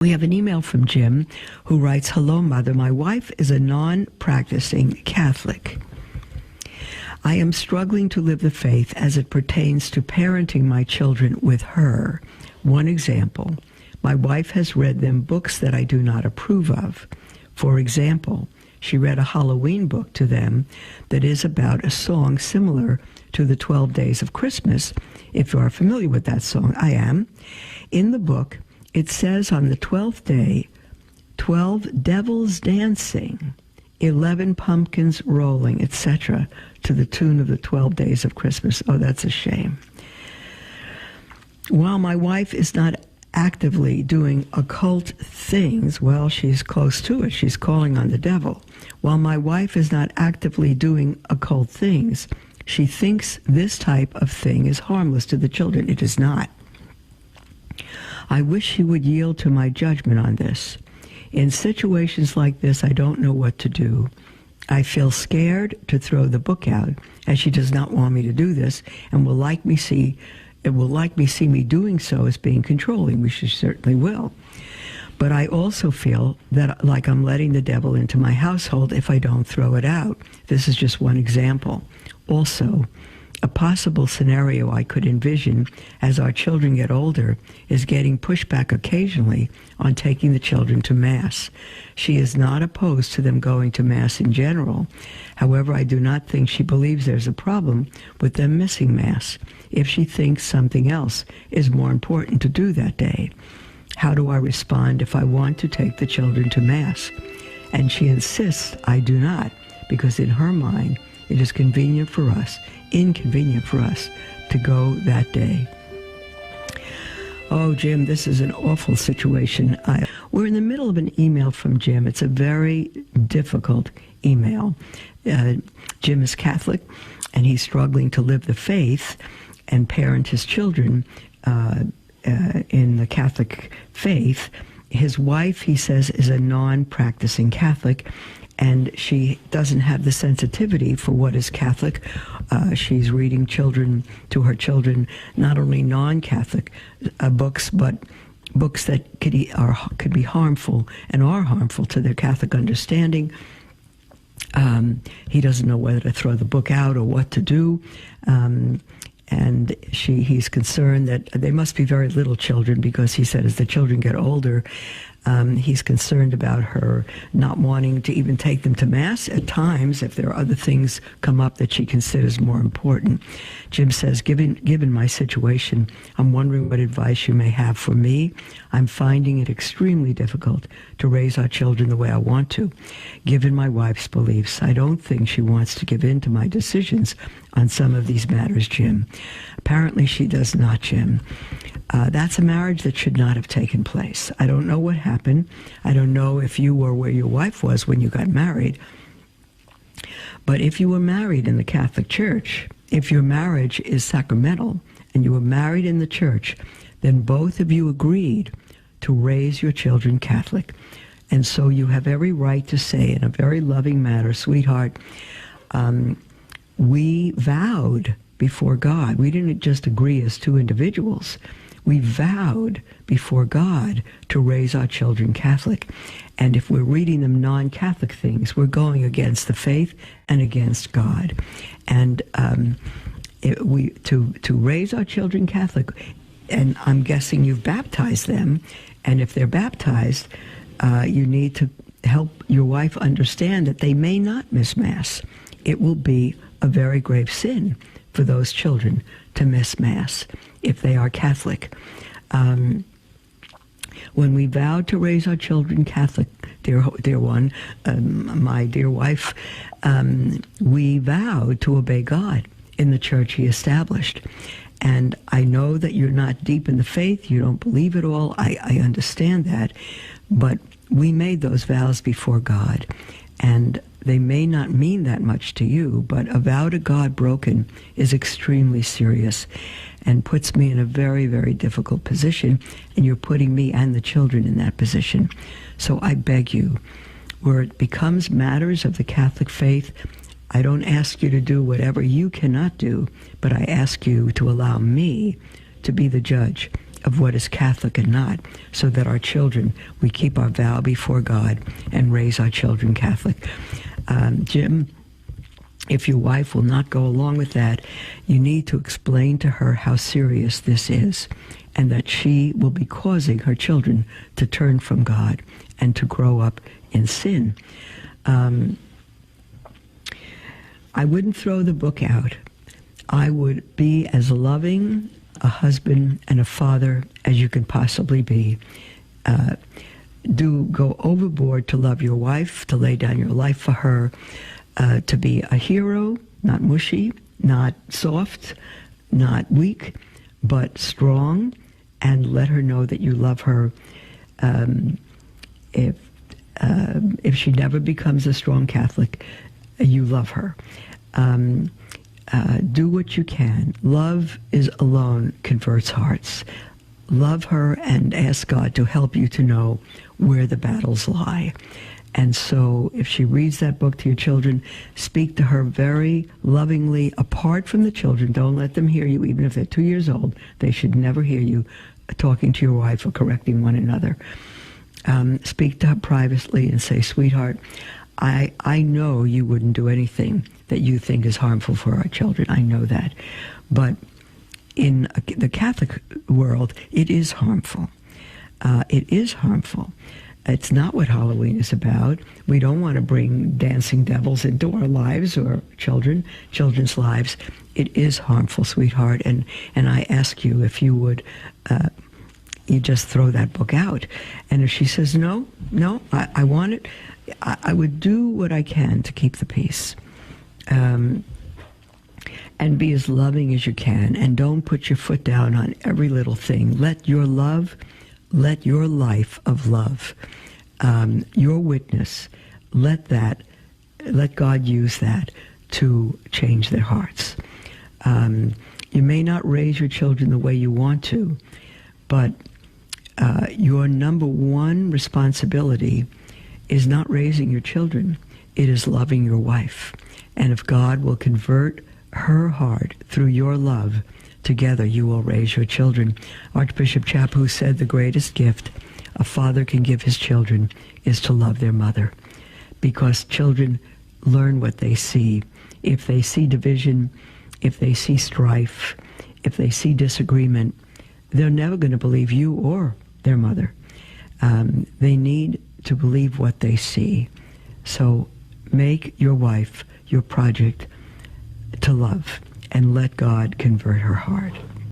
We have an email from Jim who writes, "Hello, Mother. My wife is a non-practicing Catholic. I am struggling to live the faith as it pertains to parenting my children with her. One example, my wife has read them books that I do not approve of. For example, she read a Halloween book to them that is about a song similar to the 12 Days of Christmas. If you are familiar with that song, I am. In the book, it says on the 12th day, 12 devils dancing, 11 pumpkins rolling, etc., to the tune of the 12 Days of Christmas. Oh, that's a shame. While my wife is not actively doing occult things, well, she's close to it. She's calling on the devil. While my wife is not actively doing occult things, she thinks this type of thing is harmless to the children. It is not. I wish she would yield to my judgment on this. In situations like this, I don't know what to do. I feel scared to throw the book out, as she does not want me to do this, and will likely see me doing so as being controlling, which she certainly will. But I also feel that like I'm letting the devil into my household if I don't throw it out. This is just one example. Also, a possible scenario I could envision as our children get older is getting pushback occasionally on taking the children to Mass. She is not opposed to them going to Mass in general. However, I do not think she believes there's a problem with them missing Mass if she thinks something else is more important to do that day. How do I respond if I want to take the children to Mass? And she insists I do not, because in her mind, it is inconvenient for us to go that day. Oh, Jim, this is an awful situation. We're in the middle of an email from Jim. It's a very difficult email. Jim is Catholic, and he's struggling to live the faith and parent his children in the Catholic faith. His wife, he says, is a non-practicing Catholic, and she doesn't have the sensitivity for what is Catholic. She's reading to her children not only non-Catholic books, but books that could be harmful and are harmful to their Catholic understanding. He doesn't know whether to throw the book out or what to do. And he's concerned that they must be very little children, because he said as the children get older, he's concerned about her not wanting to even take them to Mass at times if there are other things come up that she considers more important. Jim says, given my situation, I'm wondering what advice you may have for me. I'm finding it extremely difficult to raise our children the way I want to. Given my wife's beliefs, I don't think she wants to give in to my decisions on some of these matters, Jim. Apparently she does not, Jim. That's a marriage that should not have taken place. I don't know what happened. I don't know if you were where your wife was when you got married. But if you were married in the Catholic Church, if your marriage is sacramental and you were married in the church, then both of you agreed to raise your children Catholic. And so you have every right to say in a very loving manner, sweetheart, we vowed before God. We didn't just agree as two individuals. We vowed before God to raise our children Catholic. And if we're reading them non-Catholic things, we're going against the faith and against God. And to raise our children Catholic, and I'm guessing you've baptized them, and if they're baptized, you need to help your wife understand that they may not miss Mass. It will be a very grave sin for those children to miss Mass if they are Catholic. When we vowed to raise our children Catholic, dear one, my dear wife, we vowed to obey God in the church he established. And I know that you're not deep in the faith, you don't believe it all, I understand that, but we made those vows before God, and they may not mean that much to you, but a vow to God broken is extremely serious and puts me in a very, very difficult position, and you're putting me and the children in that position. So I beg you, where it becomes matters of the Catholic faith, I don't ask you to do whatever you cannot do, but I ask you to allow me to be the judge of what is Catholic and not, so that our children, we keep our vow before God and raise our children Catholic. Jim, if your wife will not go along with that, you need to explain to her how serious this is, and that she will be causing her children to turn from God and to grow up in sin. I wouldn't throw the book out. I would be as loving a husband and a father as you can possibly be. Do go overboard to love your wife, to lay down your life for her, to be a hero, not mushy, not soft, not weak, but strong, and let her know that you love her. If she never becomes a strong Catholic, you love her. Do what you can. Love is alone converts hearts. Love her and ask God to help you to know where the battles lie. And so if she reads that book to your children, speak to her very lovingly apart from the children. Don't let them hear you, even if they're 2 years old. They should never hear you talking to your wife or correcting one another. Speak to her privately and say, sweetheart, I know you wouldn't do anything that you think is harmful for our children. I know that. But in the Catholic world, it is harmful. It is harmful. It's not what Halloween is about. We don't want to bring dancing devils into our lives or children's lives. It is harmful, sweetheart. And I ask you if you would, you just throw that book out. And if she says, no, I want it, I would do what I can to keep the peace. And be as loving as you can. And don't put your foot down on every little thing. Let your life of love, your witness, let God use that to change their hearts. You may not raise your children the way you want to, but your number one responsibility is not raising your children. It is loving your wife. And if God will convert her heart through your love, together you will raise your children. Archbishop Chaput said the greatest gift a father can give his children is to love their mother, because children learn what they see. If they see division, if they see strife, if they see disagreement, they're never going to believe you or their mother. They need to believe what they see. So make your wife your project to love, and let God convert her heart.